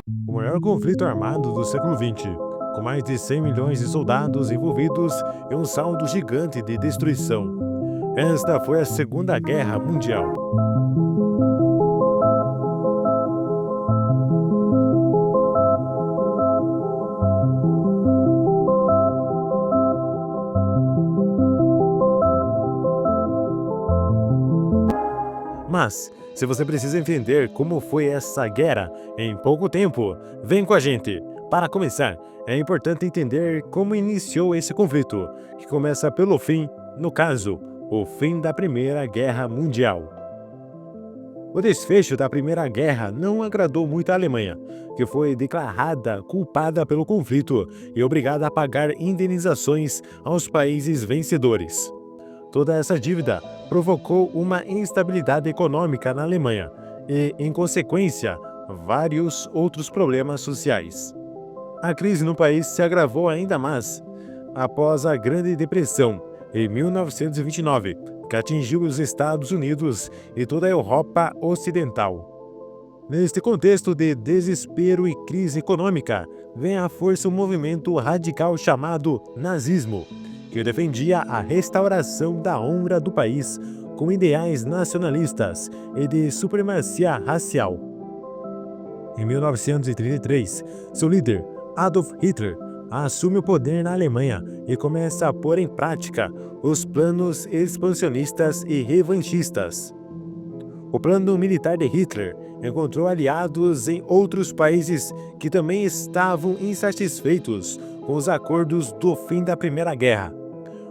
o maior conflito armado do século XX, com mais de 100 milhões de soldados envolvidos e um saldo gigante de destruição. Esta foi a Segunda Guerra Mundial. Mas, se você precisa entender como foi essa guerra em pouco tempo, vem com a gente! Para começar, é importante entender como iniciou esse conflito, que começa pelo fim, no caso, o fim da Primeira Guerra Mundial. O desfecho da Primeira Guerra não agradou muito a Alemanha, que foi declarada culpada pelo conflito e obrigada a pagar indenizações aos países vencedores. Toda essa dívida provocou uma instabilidade econômica na Alemanha e, em consequência, vários outros problemas sociais. A crise no país se agravou ainda mais após a Grande Depressão, em 1929, que atingiu os Estados Unidos e toda a Europa Ocidental. Neste contexto de desespero e crise econômica, vem à força um movimento radical chamado nazismo, que defendia a restauração da honra do país com ideais nacionalistas e de supremacia racial. Em 1933, seu líder, Adolf Hitler, assume o poder na Alemanha e começa a pôr em prática os planos expansionistas e revanchistas. O plano militar de Hitler encontrou aliados em outros países que também estavam insatisfeitos com os acordos do fim da Primeira Guerra,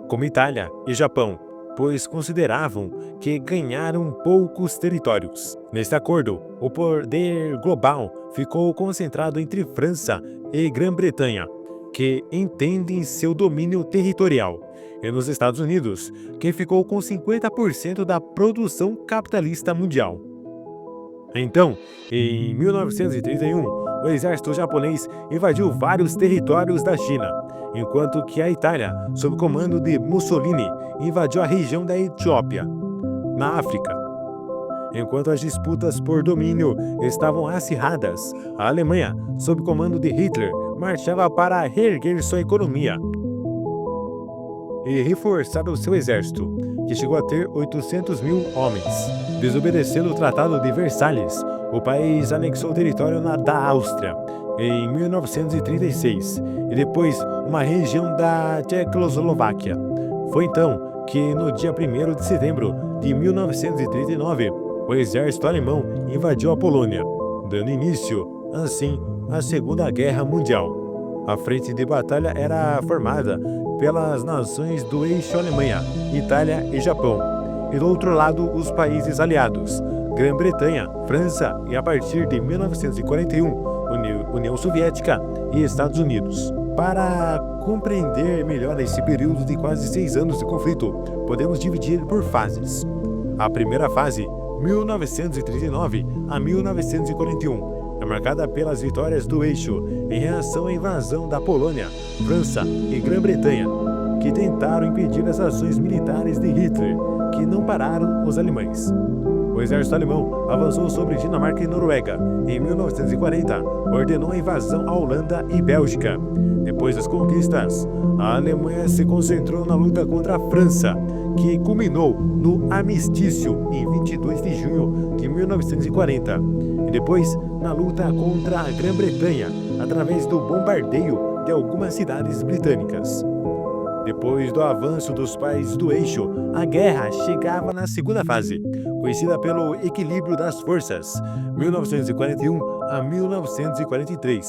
como Itália e Japão, pois consideravam que ganharam poucos territórios. Neste acordo, o poder global ficou concentrado entre França e Grã-Bretanha, que entendem seu domínio territorial, e nos Estados Unidos, que ficou com 50% da produção capitalista mundial. Então, em 1931, o exército japonês invadiu vários territórios da China, enquanto que a Itália, sob comando de Mussolini, invadiu a região da Etiópia, na África. Enquanto as disputas por domínio estavam acirradas, a Alemanha, sob comando de Hitler, marchava para reerguer sua economia e reforçar o seu exército, que chegou a ter 800 mil homens. Desobedecendo o Tratado de Versalhes, o país anexou o território da Áustria em 1936 e depois uma região da Tchecoslováquia. Foi então que, no dia 1º de setembro de 1939, o exército alemão invadiu a Polônia, dando início, assim, à Segunda Guerra Mundial. A frente de batalha era formada pelas nações do eixo Alemanha, Itália e Japão, e do outro lado os países aliados, Grã-Bretanha, França e, a partir de 1941, União Soviética e Estados Unidos. Para compreender melhor esse período de quase 6 anos de conflito, podemos dividir por fases. A primeira fase, 1939 a 1941, é marcada pelas vitórias do eixo em reação à invasão da Polônia, França e Grã-Bretanha, que tentaram impedir as ações militares de Hitler, que não pararam os alemães. O exército alemão avançou sobre Dinamarca e Noruega. Em 1940, ordenou a invasão à Holanda e Bélgica. Depois das conquistas, a Alemanha se concentrou na luta contra a França, que culminou no armistício em 22 de junho de 1940, e depois na luta contra a Grã-Bretanha, através do bombardeio de algumas cidades britânicas. Depois do avanço dos países do eixo, a guerra chegava na segunda fase, conhecida pelo equilíbrio das forças, 1941 a 1943,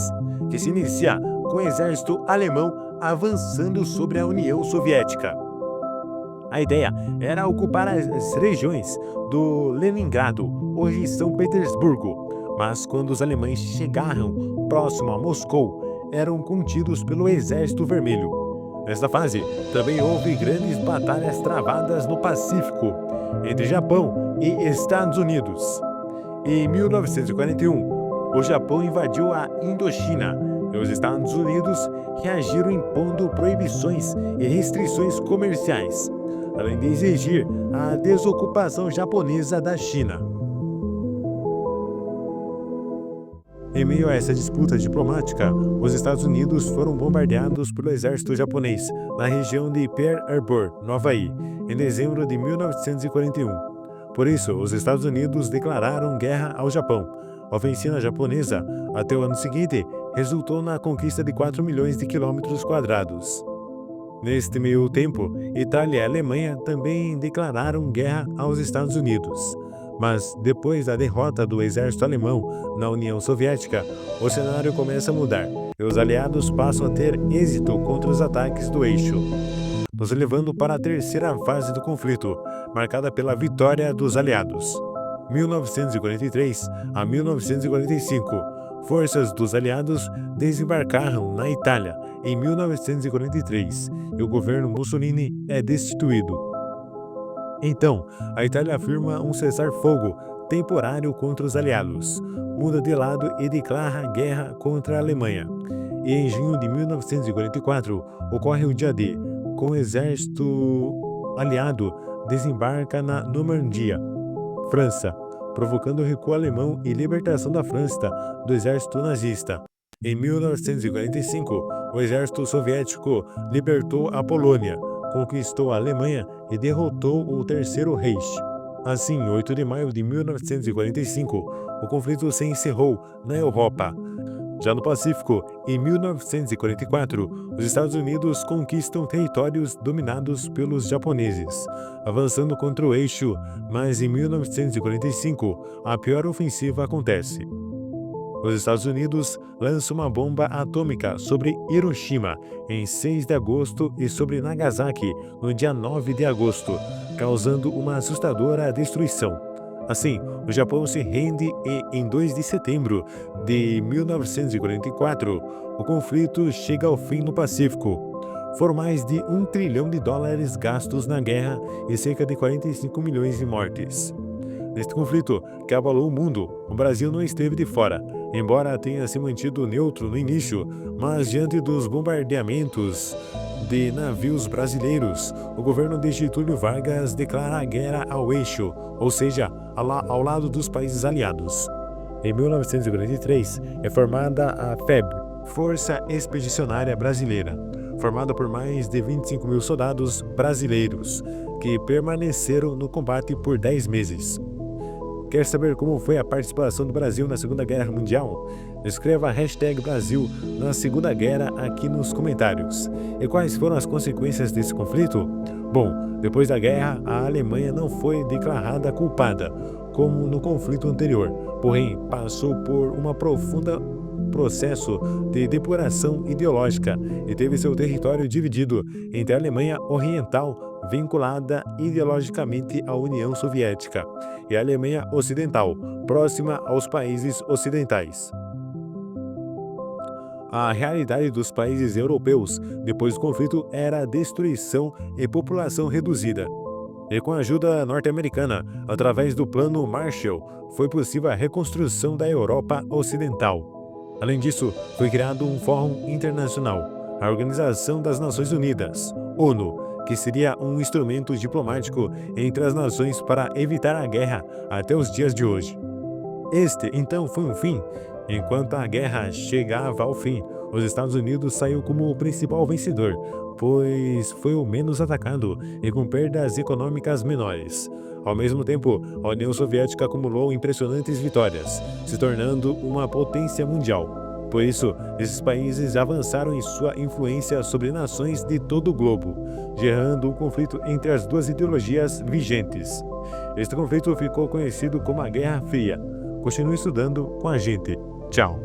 que se inicia com o exército alemão avançando sobre a União Soviética. A ideia era ocupar as regiões do Leningrado, hoje São Petersburgo, mas quando os alemães chegaram próximo a Moscou, eram contidos pelo Exército Vermelho. Nesta fase, também houve grandes batalhas travadas no Pacífico, entre Japão e Estados Unidos. Em 1941, o Japão invadiu a Indochina e os Estados Unidos reagiram impondo proibições e restrições comerciais, além de exigir a desocupação japonesa da China. Em meio a essa disputa diplomática, os Estados Unidos foram bombardeados pelo exército japonês na região de Pearl Harbor, no Havaí, em dezembro de 1941. Por isso, os Estados Unidos declararam guerra ao Japão. A ofensiva japonesa, até o ano seguinte, resultou na conquista de 4 milhões de quilômetros quadrados. Neste meio tempo, Itália e Alemanha também declararam guerra aos Estados Unidos. Mas, depois da derrota do exército alemão na União Soviética, o cenário começa a mudar e os aliados passam a ter êxito contra os ataques do eixo, nos levando para a terceira fase do conflito, marcada pela vitória dos aliados. 1943 a 1945, forças dos aliados desembarcaram na Itália em 1943 e o governo Mussolini é destituído. Então, a Itália afirma um cessar-fogo temporário contra os aliados, muda de lado e declara guerra contra a Alemanha. E em junho de 1944, ocorre o dia D, com o exército aliado desembarca na Normandia, França, provocando o recuo alemão e libertação da França do exército nazista. Em 1945, o exército soviético libertou a Polônia, conquistou a Alemanha e derrotou o Terceiro Reich. Assim, em 8 de maio de 1945, o conflito se encerrou na Europa. Já no Pacífico, em 1944, os Estados Unidos conquistam territórios dominados pelos japoneses, avançando contra o eixo, mas em 1945, a pior ofensiva acontece. Os Estados Unidos lançam uma bomba atômica sobre Hiroshima em 6 de agosto e sobre Nagasaki no dia 9 de agosto, causando uma assustadora destruição. Assim, o Japão se rende e, em 2 de setembro de 1944, o conflito chega ao fim no Pacífico. Foram mais de $1 trilhão gastos na guerra e cerca de 45 milhões de mortes. Neste conflito, que abalou o mundo, o Brasil não esteve de fora, embora tenha se mantido neutro no início, mas diante dos bombardeamentos de navios brasileiros, o governo de Getúlio Vargas declara a guerra ao eixo, ou seja, ao lado dos países aliados. Em 1943, é formada a FEB, Força Expedicionária Brasileira, formada por mais de 25 mil soldados brasileiros, que permaneceram no combate por 10 meses. Quer saber como foi a participação do Brasil na Segunda Guerra Mundial? Escreva a #Brasil na Segunda Guerra aqui nos comentários. E quais foram as consequências desse conflito? Bom, depois da guerra, a Alemanha não foi declarada culpada, como no conflito anterior, porém passou por um profundo processo de depuração ideológica e teve seu território dividido entre a Alemanha Oriental, vinculada ideologicamente à União Soviética, e a Alemanha Ocidental, próxima aos países ocidentais. A realidade dos países europeus depois do conflito era destruição e população reduzida. E com a ajuda norte-americana, através do Plano Marshall, foi possível a reconstrução da Europa Ocidental. Além disso, foi criado um Fórum Internacional, a Organização das Nações Unidas, ONU, que seria um instrumento diplomático entre as nações para evitar a guerra até os dias de hoje. Este, então, foi um fim. Enquanto a guerra chegava ao fim, os Estados Unidos saiu como o principal vencedor, pois foi o menos atacado e com perdas econômicas menores. Ao mesmo tempo, a União Soviética acumulou impressionantes vitórias, se tornando uma potência mundial. Por isso, esses países avançaram em sua influência sobre nações de todo o globo, gerando um conflito entre as duas ideologias vigentes. Este conflito ficou conhecido como a Guerra Fria. Continue estudando com a gente. Tchau!